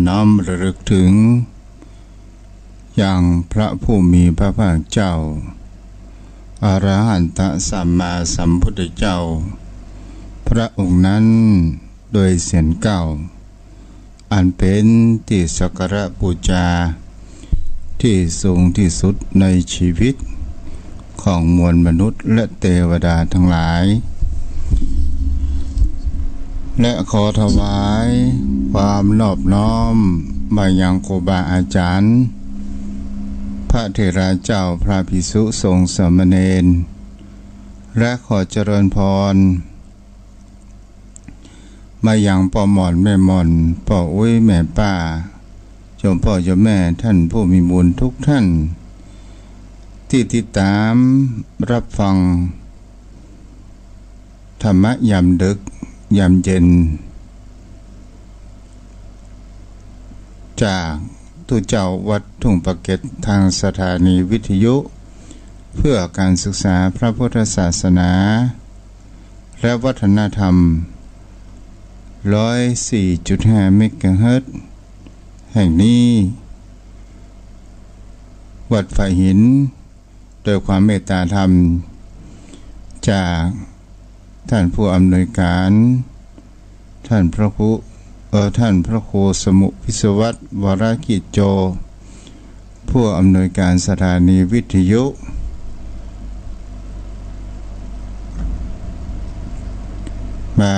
น้อมระลึกถึงอย่างพระผู้มีพระภาคเจ้าอรหันตสัมมาสัมพุทธเจ้าพระองค์นั้นโดยเสียงเก้าอันเป็นที่สักการะบูชาที่สูงที่สุดในชีวิตของมวลมนุษย์และเทวดาทั้งหลายและขอถวายความนอบน้อมมายังครูบาอาจารย์พระเถระเจ้าพระภิกษุสงฆ์สามเณรและขอเจริญพรมายังพ่อหม่อนแม่หม่อนพ่ออุ้ยแม่ป้าโยมพ่อโยมแม่ท่านผู้มีบุญทุกท่านที่ติดตามรับฟังธรรมะยามดึกยามเย็นจากทุเจ้าวัดทุ่งปะเก็ดทางสถานีวิทยุเพื่อการศึกษาพระพุทธศาสนาและวัฒนธรรม 104.5 เมกะเฮิรตซ์แห่งนี้วัดฝ่ายหินโดยความเมตตาธรรมจากท่านผู้อำนวยการท่านพระครูสมุพิศวัตรวรกิจโจผู้อำนวยการสถานีวิทยุมา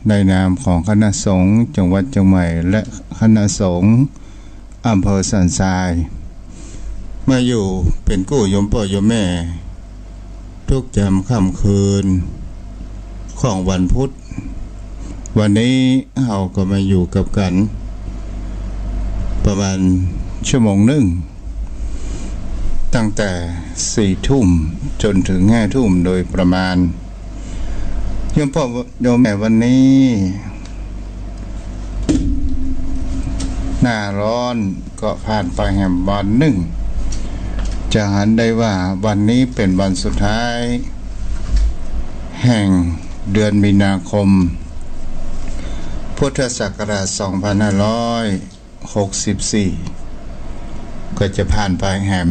ในนามของคณะสงฆ์จังหวัดเชียงใหม่และคณะสงฆ์อำเภอสันทรายมาอยู่เป็นกู้โยมพ่อโยมแม่ทุกยามค่ำคืนของวันพุธวันนี้เราก็มาอยู่กับกันประมาณชั่วโมงหนึ่งตั้งแต่4 ทุ่มจนถึง5 ทุ่มโดยประมาณโยมพ่อโยมแม่วันนี้หน้าร้อนก็ผ่านไปแห่งวันหนึ่งจะหันได้ว่าวันนี้เป็นวันสุดท้ายแห่งเดือนมีนาคมพุทธศักราช 2564 ก็จะผ่านไปแห่ง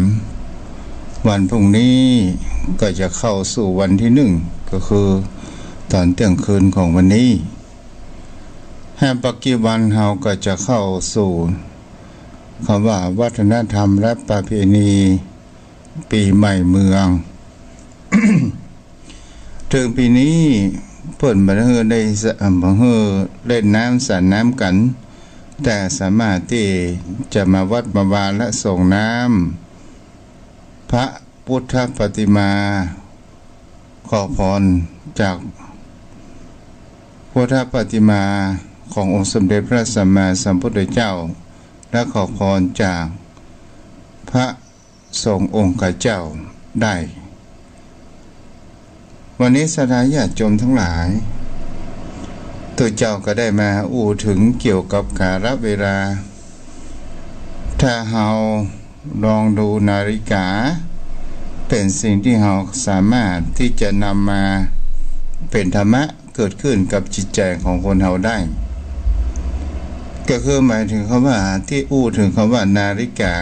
วันพรุ่งนี้ก็จะเข้าสู่วันที่1ก็คือตอนเที่ยงคืนของวันนี้แห่งปัจจุบันเราก็จะเข้าสู่คำว่าวัฒนธรรมและประเพณีปีใหม่เมือง ถึงปีนี้เพิ่นบ่ได้ได้เล่นน้ำสาดน้ำกันแต่สามารถที่จะมาวัดมาวาและส่งน้ำพระพุทธปฏิมาขอพรจากพุทธปฏิมาขององค์สมเด็จพระสัมมาสัมพุทธเจ้าและขอพรจากพระสงฆ์องค์เจ้าได้วันนี้สถาญาติโยมทั้งหลายตัวเจ้าก็ได้มาอู้ถึงเกี่ยวกับกาลเวลาถ้าเราลองดูนาฬิกาเป็นสิ่งที่เราสามารถที่จะนำมาเป็นธรรมะเกิดขึ้นกับจิตใจของคนเราได้ก็คือหมายถึงคำว่าที่อู้ถึงคำว่านาฬิกา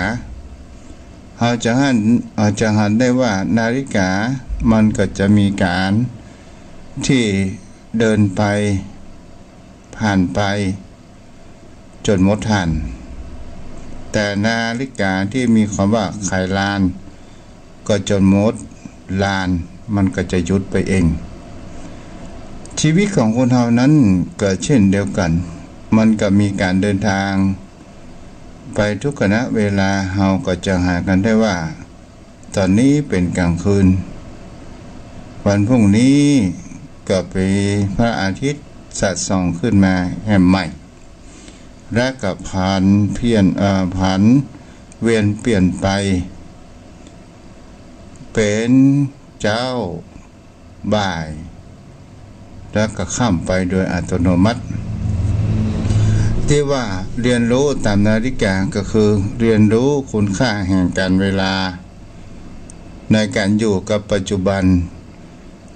เราจะหันได้ว่านาฬิกามันก็จะมีการที่เดินไปผ่านไปจนหมดทันแต่นาฬิกาที่มีคำว่าไขลานก็จนหมดลานมันก็จะหยุดไปเองชีวิตของคนเรานั้นก็เช่นเดียวกันมันก็มีการเดินทางไปทุกขณะเวลาเราก็จะหากันได้ว่าตอนนี้เป็นกลางคืนวันพรุ่งนี้ก็เป็นพระอาทิตย์สัดส่องขึ้นมาแห่งใหม่และกับผันเวียนเปลี่ยนไปเป็นเจ้าบ่ายแล้วก็ข้ามไปโดยอัตโนมัติที่ว่าเรียนรู้ตามนาฬิกาก็คือเรียนรู้คุณค่าแห่งการเวลาในการอยู่กับปัจจุบัน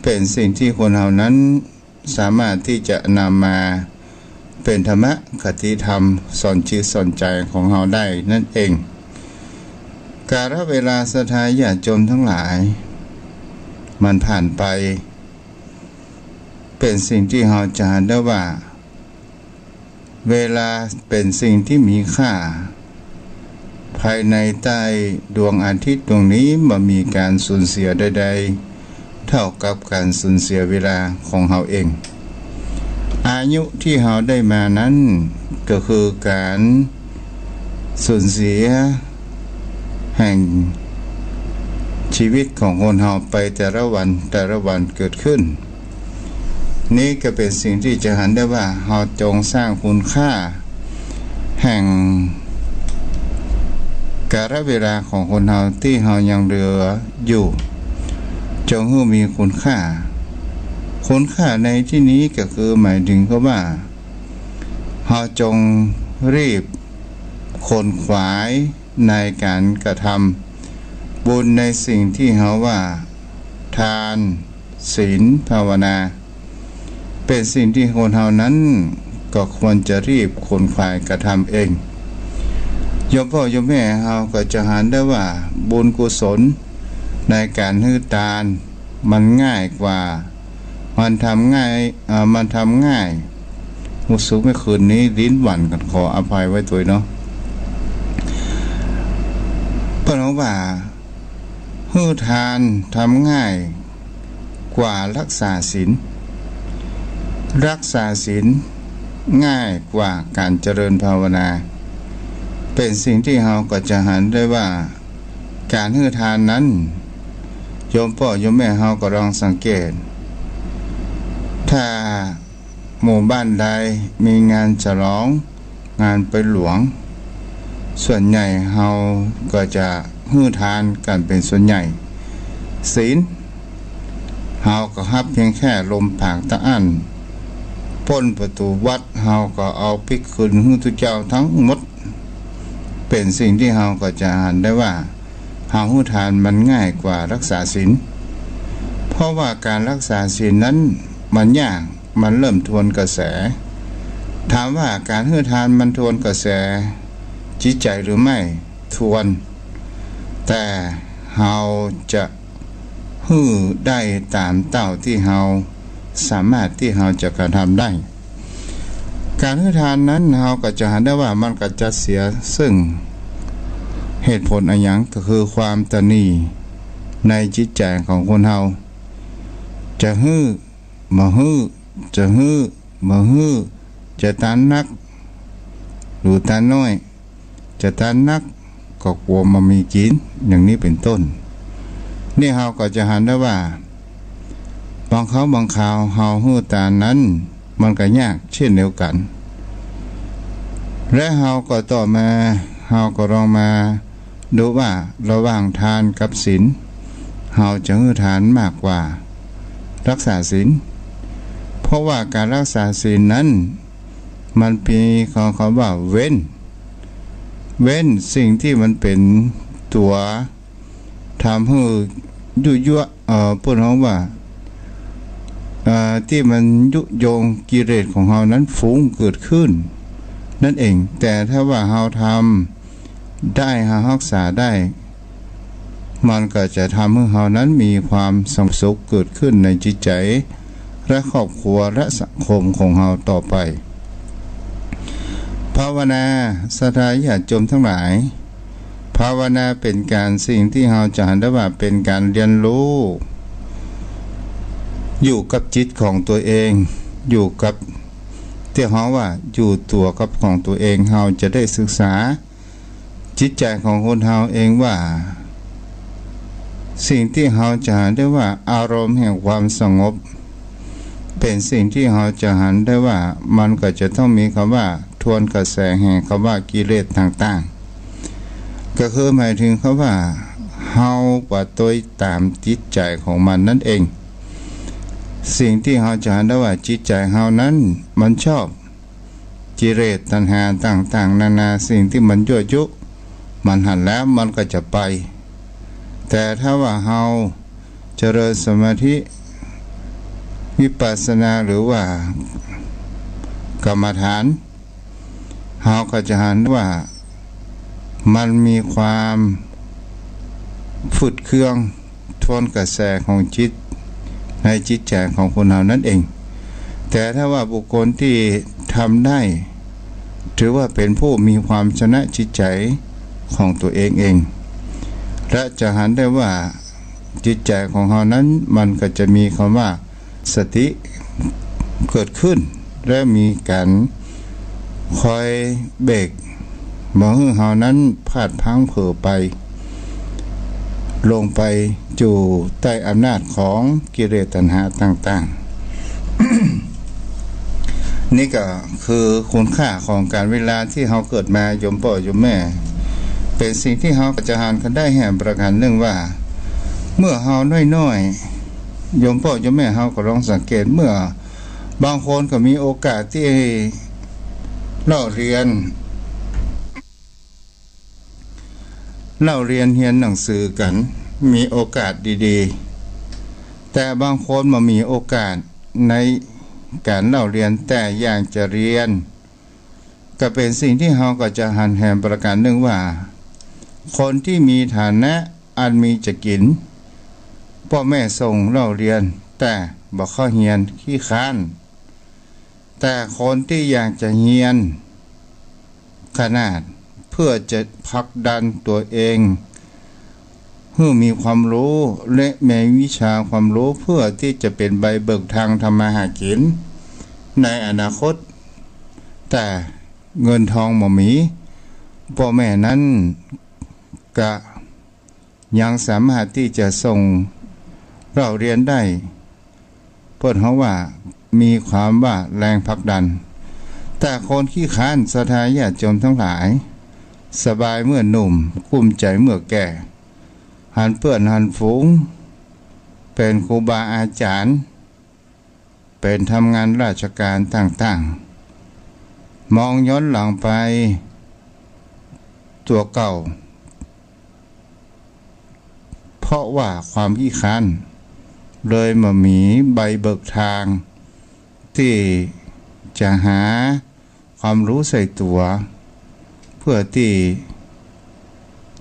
เป็นสิ่งที่คนเหล่านั้นสามารถที่จะนำมา เป็นธรรมะคติธรรมสอนจิตสอนใจของเราได้นั่นเองกาลเวลาสถาญาติโยมทั้งหลายมันผ่านไปเป็นสิ่งที่เราจะได้ว่าเวลาเป็นสิ่งที่มีค่าภายในใต้ดวงอาทิตย์ดวงนี้บ่มีการสูญเสียใดๆเท่ากับการสูญเสียเวลาของเราเองอายุที่เราได้มานั้นก็คือการสูญเสียแห่งชีวิตของคนเราไปแต่ละวันเกิดขึ้นนี่ก็เป็นสิ่งที่จะเห็นได้ว่าเราจงสร้างคุณค่าแห่งกาลเวลาของคนเราที่เรายังเหลืออยู่จงให้มีคุณค่าในที่นี้ก็คือหมายถึงก็ว่าเราจงรีบขนขวายในการกระทำบุญในสิ่งที่เราว่าทานศีลภาวนาเป็นสิ่งที่คนเรานั้นก็ควรจะรีบขนขวายกระทำเองโยมพ่อโยมแม่เราก็จะเห็นได้ว่าบุญกุศลในการให้ทานมันง่ายกว่ามันทำง่ายรู้สึกเมื่อคืนนี้ลิ้นหวั่นกันขออภัยไว้ตัวเนาะเพราะว่าให้ทานทำง่ายกว่ารักษาศีลง่ายกว่าการเจริญภาวนาเป็นสิ่งที่เราก็จะเห็นได้ว่าการให้ทานนั้นโยมพ่อโยมแม่เราก็ลองสังเกตถ้าหมู่บ้านใดมีงานฉลองงานไปหลวงส่วนใหญ่เราก็จะให้ทานกันเป็นส่วนใหญ่ศีลเราก็ฮับเพียงแค่ลมปากตะอั้นพ้นประตูวัดเราก็เอาพริกขึ้นให้ทุกเจ้าทั้งหมดเป็นสิ่งที่เราก็จะเห็นได้ว่าเราให้ทานมันง่ายกว่ารักษาศีลเพราะว่าการรักษาศีลนั้นมันยากมันเริ่มทวนกระแสถามว่าการให้ทานมันทวนกระแสจิตใจหรือไม่ทวนแต่เราจะให้ได้ตามเต่าที่เราสามารถที่เราจะกระทำได้การให้ทานนั้นเราก็จะเห็นได้ว่ามันก็จะเสียซึ่งเหตุผลอะไรอย่างก็คือความตนีในจิตใจของคนเราจะฮื้อมาฮื้อจะฮื้อมาฮื้อจะตานนักหรือตานน้อยจะตานนักก็กลัวมามีกินอย่างนี้เป็นต้นนี่เราก็จะเห็นได้ว่าบางคราวเราฮื้อตานนั้นมันก็ยากเช่นเดียวกันและเราก็ต่อมาเราก็ลองมาดูว่าระหว่างทานกับศีลเราจะฮื้อทานมากกว่ารักษาศีลเพราะว่าการรักษาศีลนั้นมันมีคำว่าเว้นสิ่งที่มันเป็นตัวทำให้ยั่วพูดคำว่าที่มันยุโยงกิเลสของเรานั้นฟุ้งเกิดขึ้นนั่นเองแต่ถ้าว่าเราทำได้เรารักษาได้มันก็จะทำให้เรานั้นมีความสงบสุขเกิดขึ้นในจิตใจและครอบครัวและสังคมของเราต่อไปภาวนาศรัทธาญาติโยมทั้งหลายภาวนาเป็นการสิ่งที่เราจะเห็นได้ว่าเป็นการเรียนรู้อยู่กับจิตของตัวเองอยู่กับที่เขาว่าอยู่ตัวกับของตัวเองเราจะได้ศึกษาจิตใจของคนเราเองว่าสิ่งที่เราจะเห็นได้ว่าอารมณ์แห่งความสงบเป็นสิ่งที่เราจะเห็นได้ว่ามันก็จะต้องมีคำว่าทวนกระแสแห่งคำว่ากิเลสต่างๆก็คือหมายถึงคำว่าเฮาปฏิบัติตามจิตใจของมันนั่นเองสิ่งที่เราจะเห็นได้ว่าจิตใจเรานั้นมันชอบกิเลสตัณหาต่างๆนานาสิ่งที่มันยั่วยุมันหันแล้วมันก็จะไปแต่ถ้าว่าเราเจริญสมาธิวิปัสสนาหรือว่า กรรมฐานเราก็จะเห็นว่ามันมีความฝืดเครื่องทวนกระแสของจิตในจิตใจของคนเรานั่นเองแต่ถ้าว่าบุคคลที่ทำได้ถือว่าเป็นผู้มีความชนะจิตใจของตัวเองและจะเห็นได้ว่าจิตใจของเขานั้นมันก็จะมีคำว่าสติเกิดขึ้นและมีการคอยเบรกบ่ให้เฮานั้นพลาดพลั้งเผลอไปลงไปอยู่ใต้อำนาจของกิเลสตัณหาต่างๆ นี่ก็คือคุณค่าของการเวลาที่เฮาเกิดมาโยมพ่อโยมแม่เป็นสิ่งที่เฮาจะหากันได้แห่งประการหนึ่งว่าเมื่อเฮาน้อยๆโยมพ่อโยมแม่เฮาก็ลองสังเกตเมื่อบางคนก็มีโอกาสที่เล่าเรียนเรียนหนังสือกันมีโอกาสดีๆแต่บางคนมามีโอกาสในการเล่าเรียนแต่อยากจะเรียนก็เป็นสิ่งที่เราก็จะหันแหมประการหนึ่งว่าคนที่มีฐานะอันมีจะกินพ่อแม่ส่งเล่าเรียนแต่บ่เข้าเรียนขี้ค้านแต่คนที่อยากจะเรียนขนาดเพื่อจะผลักดันตัวเองให้มีความรู้และมีวิชาความรู้เพื่อที่จะเป็นใบเบิกทางทำมาหากินในอนาคตแต่เงินทองบ่มีพ่อแม่นั้นก็ยังสามารถที่จะส่งเราเรียนได้เพิ่นเขาว่ามีความว่าแรงผลักดันแต่คนขี้ค้านศรัทธาญาติโยมทั้งหลายสบายเมื่อหนุ่มกุ้มใจเมื่อแก่หันเพื่อนหันฝูงเป็นครูบาอาจารย์เป็นทำงานราชการต่างๆมองย้อนหลังไปตัวเก่าเพราะว่าความขี้ค้านเลยมามีใบเบิกทางที่จะหาความรู้ใส่ตัวเพื่อที่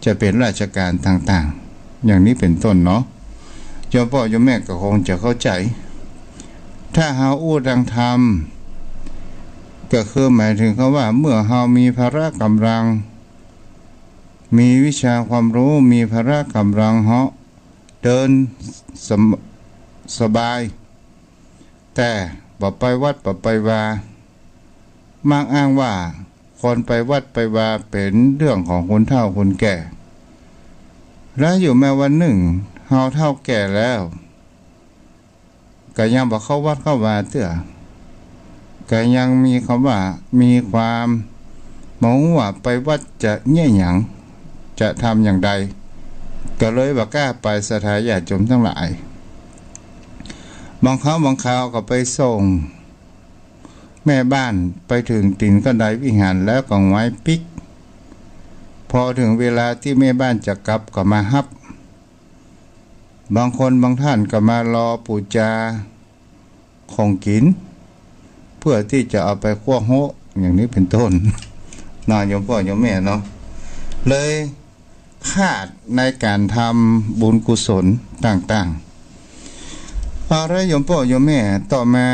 จะเป็นราชการต่างๆอย่างนี้เป็นต้นเนาะโยมพ่อโยมแม่ก็คงจะเข้าใจถ้าเฮาอู้ดังธรรมก็คือหมายถึงคำว่าเมื่อเฮามีพละกำลังมีวิชาความรู้มีพละกำลังเฮาเดินสบายแต่บ่ไปวัดบ่ไปวามักอ้างว่าคนไปวัดไปวาเป็นเรื่องของคนเฒ่าคนแก่และอยู่แม้วันหนึ่งเฮาเฒ่าแก่แล้วก็ยังบ่เข้าวัดเข้าวาเตื้อก็ยังมีคำว่ามีความมองว่าไปวัดจะเงี้ยหยังจะทำอย่างใดก็เลยบ่กล้าไปศรัทธาญาติโยมทั้งหลายบางคราวก็ไปส่งแม่บ้านไปถึงตีนก็ได้วิหารแล้วก็ไว้ปิกพอถึงเวลาที่แม่บ้านจะกลับก็มาฮับบางคนบางท่านก็มารอปูจาของกินเพื่อที่จะเอาไปคั่วโฮอย่างนี้เป็นต้นน่าโยมพ่อโยมแม่เนาะเลยพลาดในการทำบุญกุศลต่างๆอะไรโยมพ่อโยมแม่ต่อมา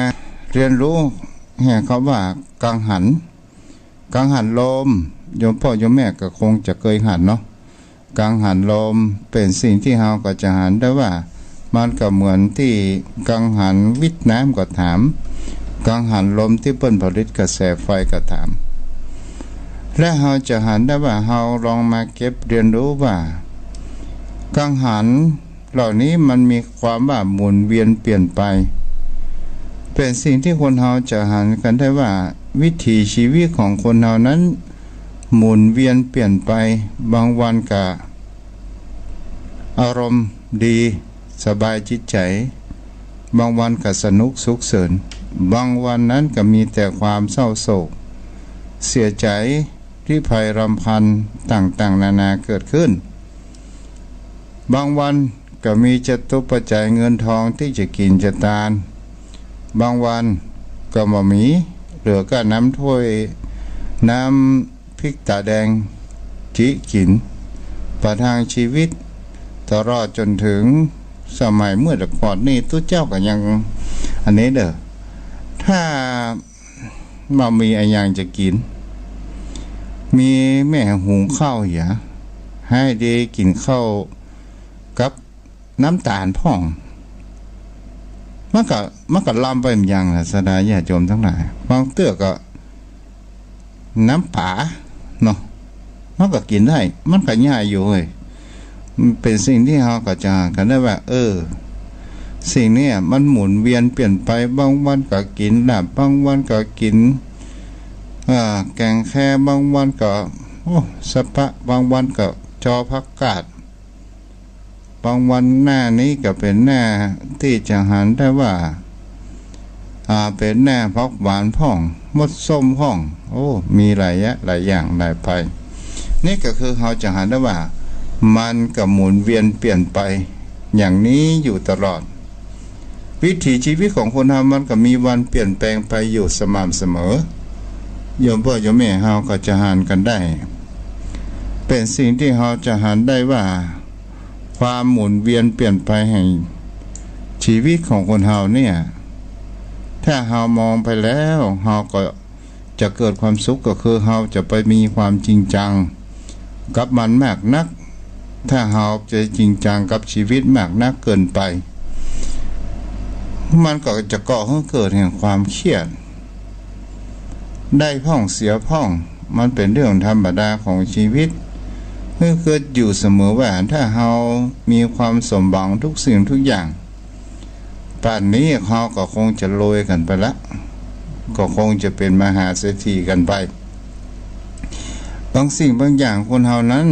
เรียนรู้แห่เขาว่ากังหันลมโยมพ่อโยมแม่ก็คงจะเคยหันเนาะกังหันลมเป็นสิ่งที่เราก็จะหันได้ว่ามันก็เหมือนที่กังหันวิทย์น้ำก็ถามกังหันลมที่เปิ้นผลิตกระแสไฟก็ถามและเราจะหันได้ว่าเราลองมาเก็บเรียนรู้ว่ากังหันเหล่านี้มันมีความว่าหมุนเวียนเปลี่ยนไปเป็นสิ่งที่คนเราจะหันกันได้ว่าวิถีชีวิตของคนเรานั้นหมุนเวียนเปลี่ยนไปบางวันก็อารมณ์ดีสบายจิตใจบางวันก็สนุกสุขเสริญบางวันนั้นก็มีแต่ความเศร้าโศกเสียใจที่ภัยรำพันต่างๆนานาเกิดขึ้นบางวันก็มีจตุปัจจัยเงินทองที่จะกินจะทานบางวันก็บ่มี เหลือก็น้ำถ้วยน้ำพริกตาแดงจิกินประทังชีวิตตลอดจนถึงสมัยเมื่อแต่ก่อนนี่ตู้เจ้าก็ยังอันนี้เด้อถ้ามามีอะไรอย่างจะกินมีแม่หุงข้าวอย่าให้ได้กินข้าวกับน้ำตาลพ่องมันก็ลำไปอย่างนะสดาญาติโยมทั้งหลายบางเตื้อก็น้ำป่าเนาะมันก็กินได้มันก็ง่ายอยู่เลยมันเป็นสิ่งที่เราก็จะกันได้ว่าสิ่งนี้มันหมุนเวียนเปลี่ยนไปบางวันก็กินลาบบางวันก็กินแกงแค่บางวันก็สะปะบางวันก็จอผักกาดบางวันหน้านี้ก็เป็นหน้าที่จะหันได้ว่าเป็นหน้าพักหวานพ่องมดส้มพ่องมีหลายอย่างหลายไปนี่ก็คือเราจะหันได้ว่ามันก็หมุนเวียนเปลี่ยนไปอย่างนี้อยู่ตลอดวิถีชีวิตของคนเรามันก็มีวันเปลี่ยนแปลงไปอยู่สม่ำเสมอโยมพ่อโยมแม่เราก็จะหันกันได้เป็นสิ่งที่เราจะหันได้ว่าความหมุนเวียนเปลี่ยนไปแห่งชีวิตของคนเราเนี่ยถ้าเรามองไปแล้วเราก็จะเกิดความสุขก็คือเราจะไปมีความจริงจังกับมันมากนักถ้าเราจะจริงจังกับชีวิตมากนักเกินไปมันก็จะก่อให้เกิดแห่งความเครียดได้พ่องเสียพ่องมันเป็นเรื่องธรรมดาของชีวิตเกิดอยู่เสมอว่าถ้าเรามีความสมหวังทุกสิ่งทุกอย่างป่านนี้เขาก็คงจะโรยกันไปละก็คงจะเป็นมหาเศรษฐีกันไปบางสิ่งบางอย่างคนเรานั้น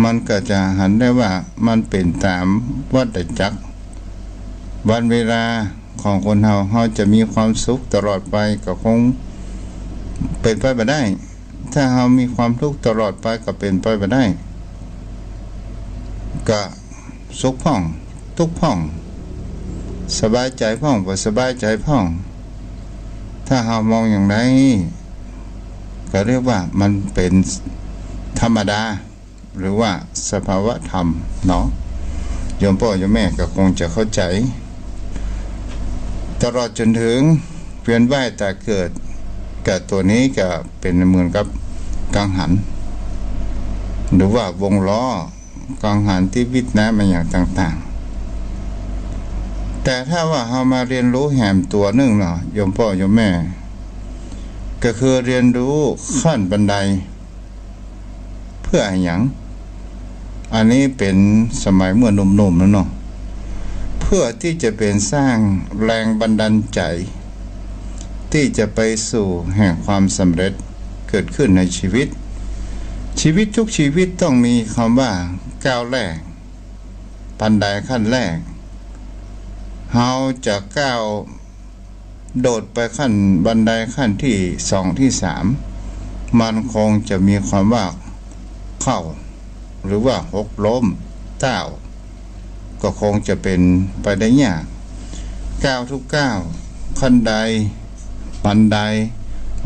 มันก็จะหันได้ว่ามันเป็นตามวัฏจักรวันเวลาของคนเราจะมีความสุขตลอดไปก็คงเป็นไปไม่ได้ถ้าเรามีความทุกข์ตลอดไปก็เป็นไปไม่ได้ก็สุขพ่องทุกข์พ่องสบายใจพ่องบ่สบายใจพ่องถ้าเรามองอย่างไรก็เรียกว่ามันเป็นธรรมดาหรือว่าสภาวะธรรมเนาะโยมพ่อโยมแม่ก็คงจะเข้าใจตลอดจนถึงเวียนว่ายตายเกิดกับตัวนี้ก็เป็นเหมือนกับกังหันหรือว่าวงล้อกังหันที่วิทย์น้ำมาอย่างต่างๆแต่ถ้าว่าเรามาเรียนรู้แหมตัวนึงเนาะโยมพ่อโยมแม่ก็คือเรียนรู้ขั้นบันไดเพื่ออะไรอย่างอันนี้เป็นสมัยเมื่อหนุ่มๆแล้วเนาะเพื่อที่จะเป็นสร้างแรงบันดาลใจที่จะไปสู่แห่งความสำเร็จเกิดขึ้นในชีวิตทุกชีวิตต้องมีคำว่าก้าวแรกบันไดขั้นแรกเราจะก้าวโดดไปขั้นบันไดขั้นที่2ที่3มันคงจะมีความว่าเข้าหรือว่าหกล้มก้าวก็คงจะเป็นไปได้ยากก้าวทุกก้าวขั้นใดบันได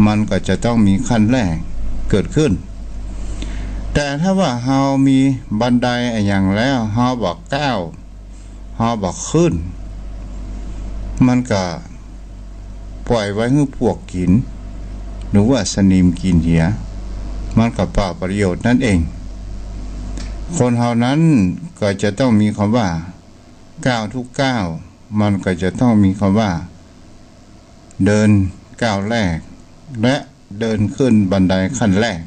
มันก็จะต้องมีขั้นแรกเกิดขึ้นแต่ถ้าว่าเรามีบันไดอย่างแล้วเราบอกก้าวเราบอกขึ้นมันก็ปล่อยไว้ให้พวกกินหรือว่าสนิมกินเหี้ยมันก็เปล่าประโยชน์นั่นเองคนเฮานั้นก็จะต้องมีคำว่าก้าวทุกก้าวมันก็จะต้องมีคำว่าเดินก้าวแรกและเดินขึ้นบันไดขั้นแรก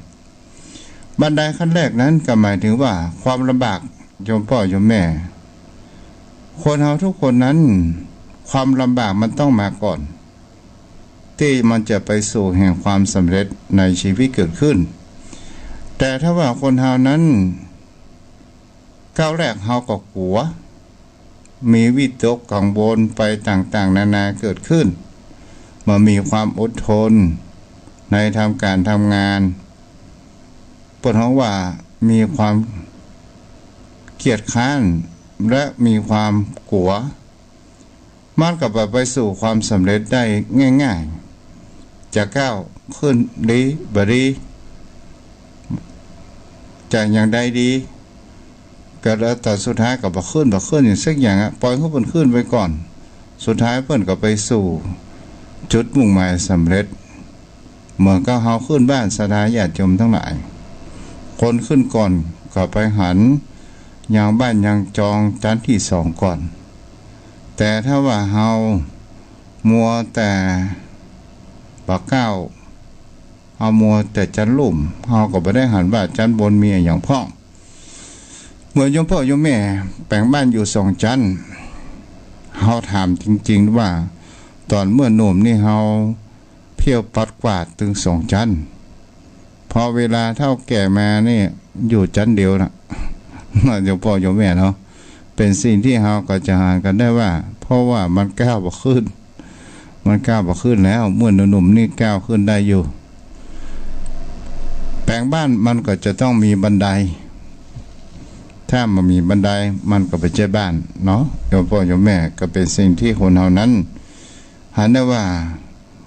บันไดขั้นแรกนั้นก็หมายถึงว่าความลำบากโยมพ่อโยมแม่คนเฮาทุกคนนั้นความลำบากมันต้องมาก่อนที่มันจะไปสู่แห่งความสำเร็จในชีวิตเกิดขึ้นแต่ถ้าว่าคนเฮานั้นก้าวแรกเฮาก็กลัวมีวิตกกังวลไปต่างๆนานาเกิดขึ้นมามีความอดทนในทำการทำงานเพราะว่ามีความเกียจคร้านและมีความกลัวมันก็ไปสู่ความสำเร็จได้ง่ายๆ จะก้าวขึ้นดีบดีจากอย่างใดดีก็แล้วแต่สุดท้ายก็บ่ขึ้นอย่างสักอย่างปล่อยเขาเพิ่นขึ้นไปก่อนสุดท้ายเพิ่นก็ไปสู่จุดมุ่งหมายสำเร็จเหมือนก็เฮาขึ้นบ้านสถาญาติโยมทั้งหลายคนขึ้นก่อนก็ไปหันอย่างบ้านอย่างจองชั้นที่สองก่อนแต่ถ้าว่าเฮามัวแต่ปากก้าวเฮามัวแต่ชั้นลุ่มเฮาก็บ่ได้หันว่าชั้นบนมีอย่างพ่องเมื่อโยมพ่อโยมแม่แปลงบ้านอยู่สองชั้นเฮาถามจริงๆว่าตอนเมื่อหนุ่มนี่เฮาเพี้ยวปัดกวาดถึงสองชั้นพอเวลาเท่าแก่มานี่อยู่ชั้นเดียวนะโยมพ่อโยมแม่เนาะเป็นสิ่งที่เฮาก็จะหากันได้ว่าเพราะว่ามันก้าวบ่ขึ้นแล้วเมื่อหนุ่มนี่ก้าวขึ้นได้อยู่แปลงบ้านมันก็จะต้องมีบันไดถ้ามันมีบันไดมันก็ไปเจอบ้านเนาะโยมพ่อโยมแม่ก็เป็นสิ่งที่คนเฮานั้นหันได้ว่า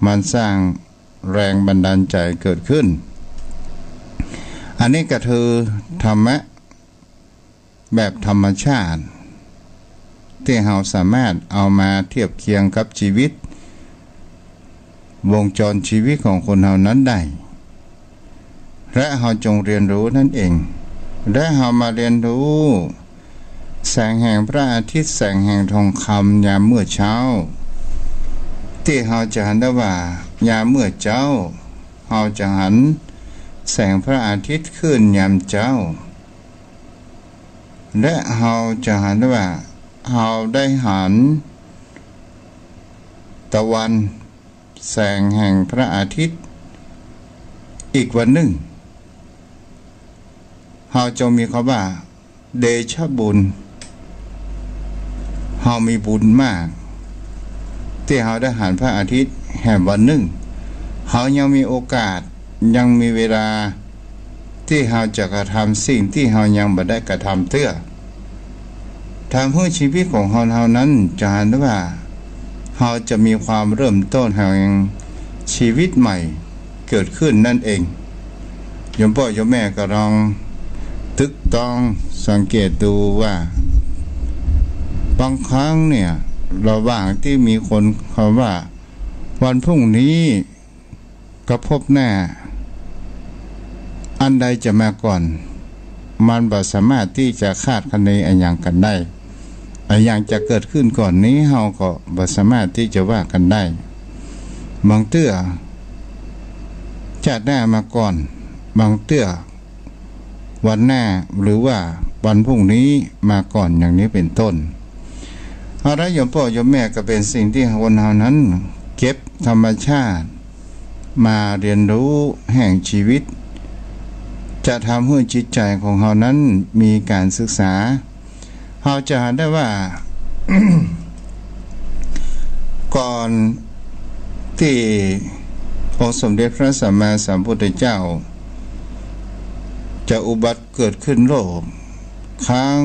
มันสร้างแรงบันดาลใจเกิดขึ้นอันนี้ก็คือธรรมะแบบธรรมชาติที่เราสามารถเอามาเทียบเคียงกับชีวิตวงจรชีวิตของคนเรานั้นได้และเราจงเรียนรู้นั่นเองและเรามาเรียนรู้แสงแห่งพระอาทิตย์แสงแห่งทองคำยามเมื่อเช้าที่เราจะเห็นได้ว่ายามเมื่อเช้าเราจะหันแสงพระอาทิตย์ขึ้นยามเช้าและเราจะเห็นได้ว่าเราได้หันตะวันแสงแห่งพระอาทิตย์อีกวันหนึ่งเราจะมีคำว่าเดชะบุญเรามีบุญมากที่เราได้หันพระอาทิตย์แห่งวันหนึ่งเรายังมีโอกาสยังมีเวลาที่เราจะกระทำสิ่งที่เรายังไม่ได้กระทำเตื้อทำให้ชีวิตของเรานั้นจะเห็นว่าเราจะมีความเริ่มต้นแห่งชีวิตใหม่เกิดขึ้นนั่นเองโยมพ่อโยมแม่ก็ลองตึกต้องสังเกตดูว่าบางครั้งเนี่ยระหว่างที่มีคนเขาว่าวันพรุ่งนี้ก็พบหน้าอันใดจะมาก่อนมันบ่สามารถที่จะคาดคะเนอะไรอย่างกันได้อะไรอย่างจะเกิดขึ้นก่อนนี้เฮาก็บ่สามารถที่จะว่ากันได้บางเตื้อจะได้มาก่อนบางเตื้อวันหน้าหรือว่าวันพรุ่งนี้มาก่อนอย่างนี้เป็นต้นอะไรโยมพ่อโยมแม่ก็เป็นสิ่งที่คนเฮานั้นเก็บธรรมชาติมาเรียนรู้แห่งชีวิตจะทำให้จิตใจของเฮานั้นมีการศึกษาเฮาจะเห็นได้ว่า ก่อนที่องค์สมเด็จพระสัมมาสัมพุทธเจ้าจะอุบัติเกิดขึ้นโลกครั้ง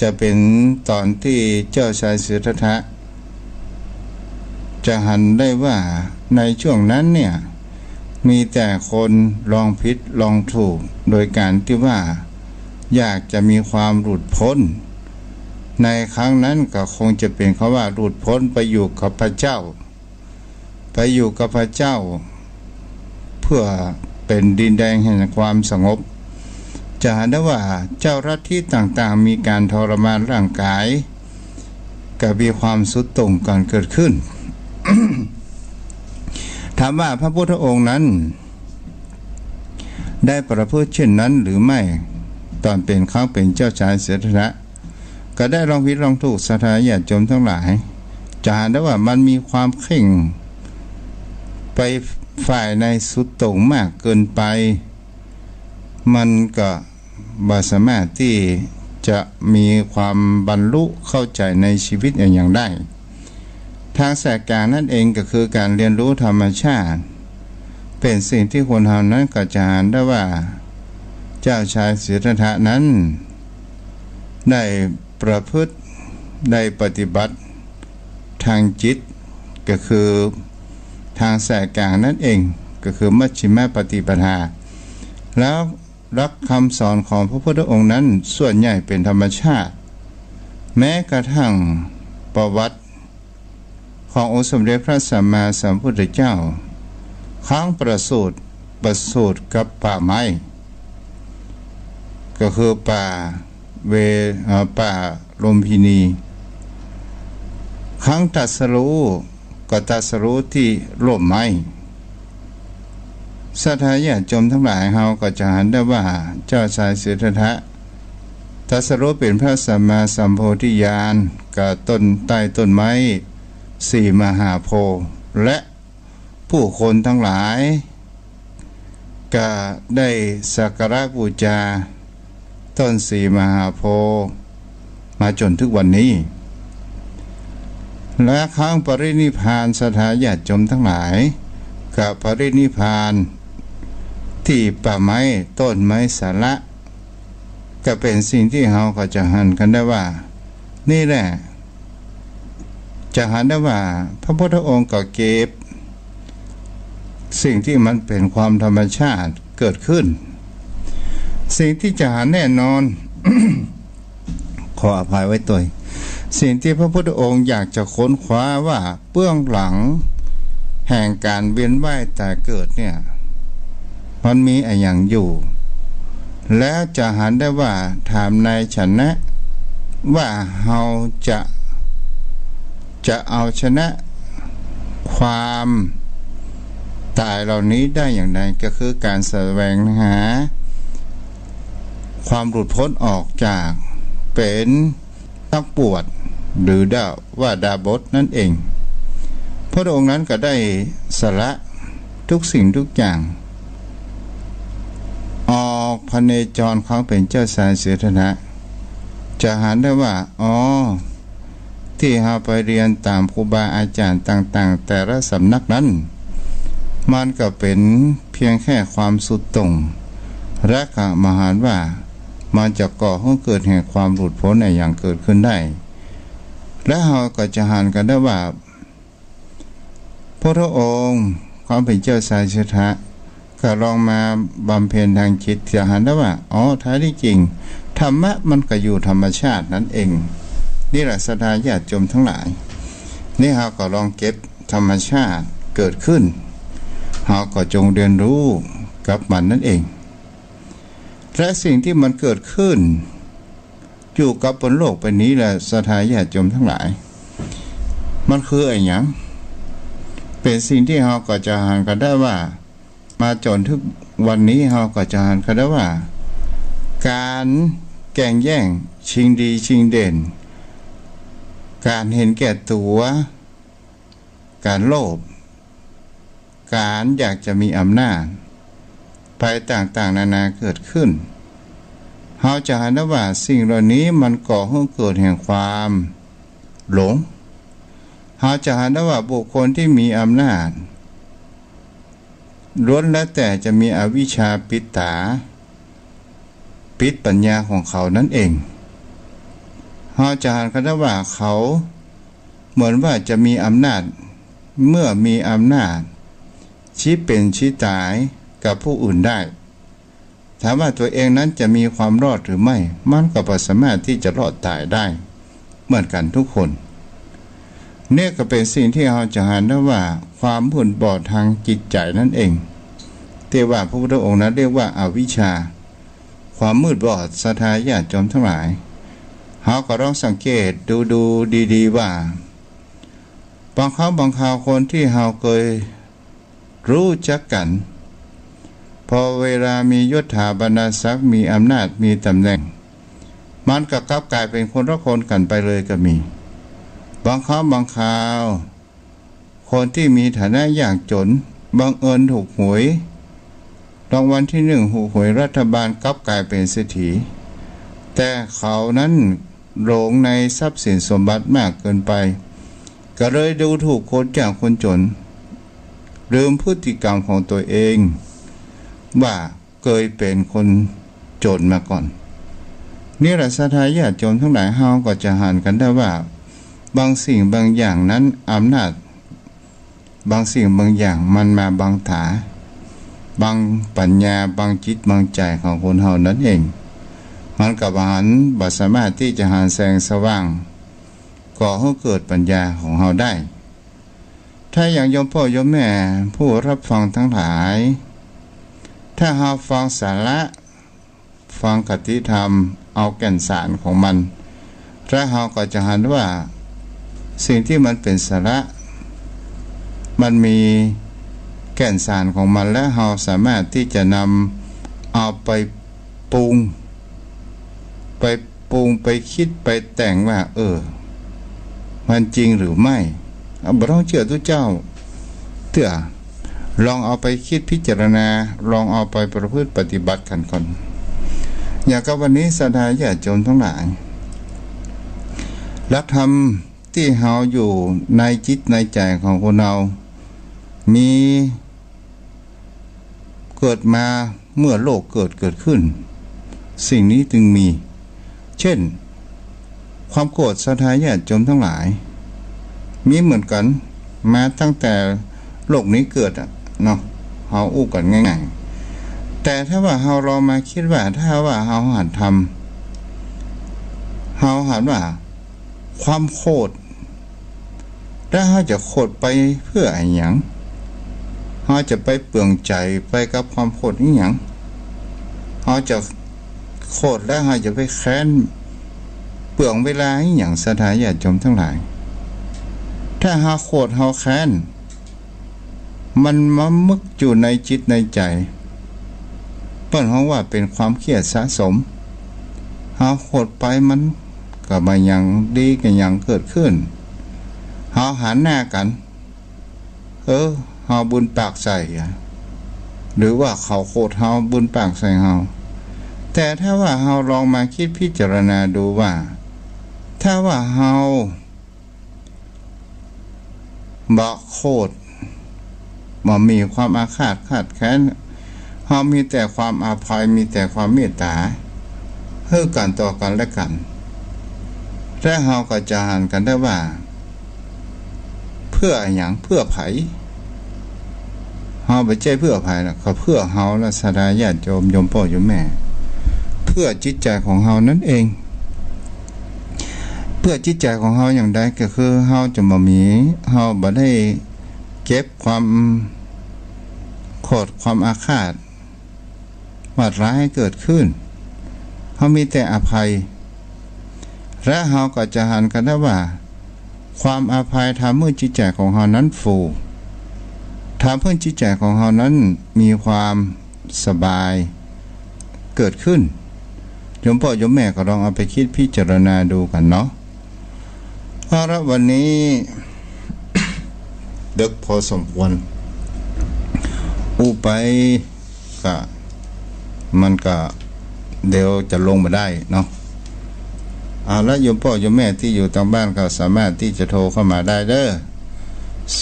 จะเป็นตอนที่เจ้าชายสิทธัตถะจะหันได้ว่าในช่วงนั้นเนี่ยมีแต่คนลองผิดลองถูกโดยการที่ว่าอยากจะมีความหลุดพ้นในครั้งนั้นก็คงจะเป็นเขาว่าหลุดพ้นไปอยู่กับพระเจ้าเพื่อเป็นดินแดนแห่งความสงบจะเห็นได้ว่าเจ้ารัฐที่ต่างๆมีการทรมานร่างกายกับมีความสุดโต่งกันเกิดขึ้น ถามว่าพระพุทธองค์นั้นได้ประพฤติเช่นนั้นหรือไม่ตอนเป็นเขาเป็นเจ้าชายสิทธัตถะก็ได้ลองผิดลองถูกสถาญาติโยมทั้งหลายจะเห็นได้ว่ามันมีความเข่งไปฝ่ายในสุดโต่งมากเกินไปมันก็บ่สามารถที่จะมีความบรรลุเข้าใจในชีวิตอย่างได้ทางสายกลางนั่นเองก็คือการเรียนรู้ธรรมชาติเป็นสิ่งที่คนเฮานั้นก็จะเห็นได้ว่าเจ้าชายสิทธัตถะนั้นได้ประพฤติได้ปฏิบัติทางจิตก็คือ ทางสายกลางนั่นเองก็คือมัชฌิมปฏิปทาแล้วรักคำสอนของพระพุทธองค์นั้นส่วนใหญ่เป็นธรรมชาติแม้กระทั่งประวัติขององค์สมเด็จพระสัมมาสัมพุทธเจ้าครั้งประสูติกับป่าไม้ก็คือป่าลมพินีครั้งตรัสรู้ก็ตรัสรู้ที่ร่มไม้สัทธาญาติโยมทั้งหลายเฮาก็จะเห็นได้ว่าเจ้าชายสิทธัตถะตรัสรู้เป็นพระสัมมาสัมโพธิญาณกับต้นใต้ต้นไม้สี่มหาโพธิ์และผู้คนทั้งหลายก็ได้สักการะบูชาต้นสี่มหาโพธิ์มาจนถึงวันนี้และครั้งปรินิพพานสัทธาญาติโยมทั้งหลายกับปรินิพพานที่ป่าไม้ต้นไม้สาระก็เป็นสิ่งที่เราก็จะหันกันได้ว่านี่แหละจะหันได้ว่าพระพุทธองค์ก็เก็บสิ่งที่มันเป็นความธรรมชาติเกิดขึ้นสิ่งที่จะหาแน่นอน ขออภัยไว้ตัวสิ่งที่พระพุทธองค์อยากจะค้นคว้าว่าเบื้องหลังแห่งการเวียนว่ายตายเกิดเนี่ยมันมีอะไรอย่างอยู่แล้วจะหันได้ว่าถามในฉันนะว่าเราจะเอาชนะความตายเหล่านี้ได้อย่างไรก็คือการแสวงหาความหลุดพ้นออกจากเป็นนักบวชหรือดาบสนั่นเองพระองค์นั้นก็ได้สละทุกสิ่งทุกอย่างออกพเนจรเขาเป็นเจ้าชายสิทธัตถะจะหันได้ว่าที่เราไปเรียนตามครูบาอาจารย์ต่างๆแต่ละสำนักนั้นมันก็เป็นเพียงแค่ความสุดตรงและก็มหาว่ามันจะก่อให้เกิดแห่งความหลุดพ้นในอย่างเกิดขึ้นได้และเราก็จะหันกันได้ว่าพระองค์ความเป็นเจ้าชายสิทธัตถะก็ลองมาบำเพ็ญทางจิตจะหันได้ว่าแท้ที่จริงธรรมะมันก็อยู่ธรรมชาตินั่นเองนี่แหละศรัทธาญาติโยมทั้งหลายนี่เราก็ลองเก็บธรรมชาติเกิดขึ้นเราก็จงเรียนรู้กับมันนั่นเองและสิ่งที่มันเกิดขึ้นอยู่กับบนโลกใบนี้แหละศรัทธาญาติโยมทั้งหลายมันคืออะไรอย่างเป็นสิ่งที่เราก็จะหันกันได้ว่ามาจนถึงวันนี้เราก็จะหันกันได้ว่าการแข่งแย่งชิงดีชิงเด่นการเห็นแก่ตัวการโลภการอยากจะมีอำนาจไปต่างๆนานาเกิดขึ้นเราจะเห็นได้ว่าสิ่งเหล่านี้มันก่อให้เกิดแห่งความหลงเราจะเห็นได้ว่าบุคคลที่มีอำนาจล้วนแล้วแต่จะมีอวิชชาปิดปัญญาของเขานั่นเองเราจะเห็นกันได้ว่าเขาเหมือนว่าจะมีอำนาจเมื่อมีอำนาจชี้เป็นชี้ตายกับผู้อื่นได้ถามว่าตัวเองนั้นจะมีความรอดหรือไม่มันก็บ่สามารถที่จะรอดตายได้เหมือนกันทุกคนเนี่ยก็เป็นสิ่งที่เราจะเห็นได้ว่าความมืดบอดทางจิตใจนั่นเองที่ว่าพระพุทธองค์นั้นเรียกว่าอวิชชาความมืดบอดศรัทธาญาติโยมทั้งหลายเราก็ต้องสังเกตดูดีๆว่าบางครั้งบางคราวคนที่เราเคยรู้จักกันพอเวลามียศถาบรรดาศักดิ์มีอำนาจมีตำแหน่งมันก็กลับกลายเป็นคนละคนกันไปเลยก็มีบางครั้งบางคราวคนที่มีฐานะยากจนบังเอิญถูกหวยรางวัลที่1ถูกหวยรัฐบาลกลับกลายเป็นเศรษฐีแต่เขานั้นหลงในทรัพย์สินสมบัติมากเกินไปก็เลยดูถูกคนจากคนจนลืมพฤติกรรมของตัวเองว่าเคยเป็นคนจนมาก่อนนี่แหละศรัทธาญาติโยมทั้งหลายเฮาก็จะหันกันได้ว่าบางสิ่งบางอย่างนั้นอำนาจ บางสิ่งบางอย่างมันมาบังตาบังปัญญาบังจิตบังใจของคนเฮานั้นเองมันกับหันบ่สามารถที่จะหาแสงสว่างก่อให้เกิดปัญญาของเฮาได้ถ้าอย่างโยมพ่อโยมแม่ผู้รับฟังทั้งหลายถ้าเฮาฟังสาระฟังคติธรรมเอาแก่นสารของมันและเฮาก็จะเห็นว่าสิ่งที่มันเป็นสาระมันมีแก่นสารของมันและเราสามารถที่จะนำเอาไปปรุงไปคิดไปแต่งว่ามันจริงหรือไม่บ่ต้องเชื่อทุกเจ้าเถอะลองเอาไปคิดพิจารณาลองเอาไปประพฤติปฏิบัติกันก่อนอย่างกับวันนี้ศรัทธาญาติโยมทั้งหลายหลักธรรมที่เฮาอยู่ในจิตในใจของคนเรามีเกิดมาเมื่อโลกเกิดขึ้นสิ่งนี้จึงมีเช่นความโกรธศรัทธาญาติโยมทั้งหลายมีเหมือนกันมาตั้งแต่โลกนี้เกิดเนาะเฮาอู้กันง่ายๆแต่ถ้าว่าเฮาลองมาคิดว่าถ้าว่าเฮาหัดทำเฮาหัดว่าความโกรธถ้าเฮาจะโกรธไปเพื่ออะไรหยังเฮาจะไปเปลืองใจไปกับความโกรธอีหยังเฮาจะโกรธแล้วเฮาจะไปแค้นเปลืองเวลาอีหยังศรัทธาญาติโยมทั้งหลายถ้าเฮาโกรธเฮาแค้นมันมามึกอยู่ในจิตในใจเปิ้นฮ้องว่าเป็นความเครียดสะสมเฮาโกรธไปมันก็บ่ยังดีก็ยังเกิดขึ้นเฮาหันหน้ากันเฮาบุญปากใส่หรือว่าเขาโกรธเฮาบุญปากใส่เฮาแต่ถ้าว่าเฮาลองมาคิดพิจารณาดูว่าถ้าว่าเฮาบ่โกรธบ่มีความอาฆาตแค้นเฮามีแต่ความอาภัยมีแต่ความเมตตาให้กันต่อกันและกันและเฮาก็จะหันกันได้ว่าเพื่อหยังเพื่อไผเฮาบ่ใช่เพื่อไผล่ะก็เพื่อเฮาและศรัทธาญาติโยมโยมพ่อโยมแม่เพื่อจิตใจของเฮานั่นเองเพื่อจิตใจของเฮาอย่างใดก็คือเฮาจะบ่มีเฮาบ่ได้เก็บความโกรธความอาฆาตวาดร้ายให้เกิดขึ้นเฮามีแต่อภัยและเฮาก็จะหันกันได้ว่าความอภัยทำให้จิตใจของเฮานั้นฟูทำให้จิตใจของเฮานั้นมีความสบายเกิดขึ้นโยมพ่อโยมแม่ก็ลองเอาไปคิดพิจารณาดูกันเนาะเพราะวันนี้ ดึกพอสมควรไปก็มันก็เดี๋ยวจะลงมาได้เนาะแล้วโยมพ่อโยมแม่ที่อยู่ทางบ้านก็สามารถที่จะโทรเข้ามาได้เด้อ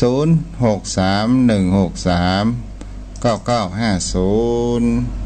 0631639950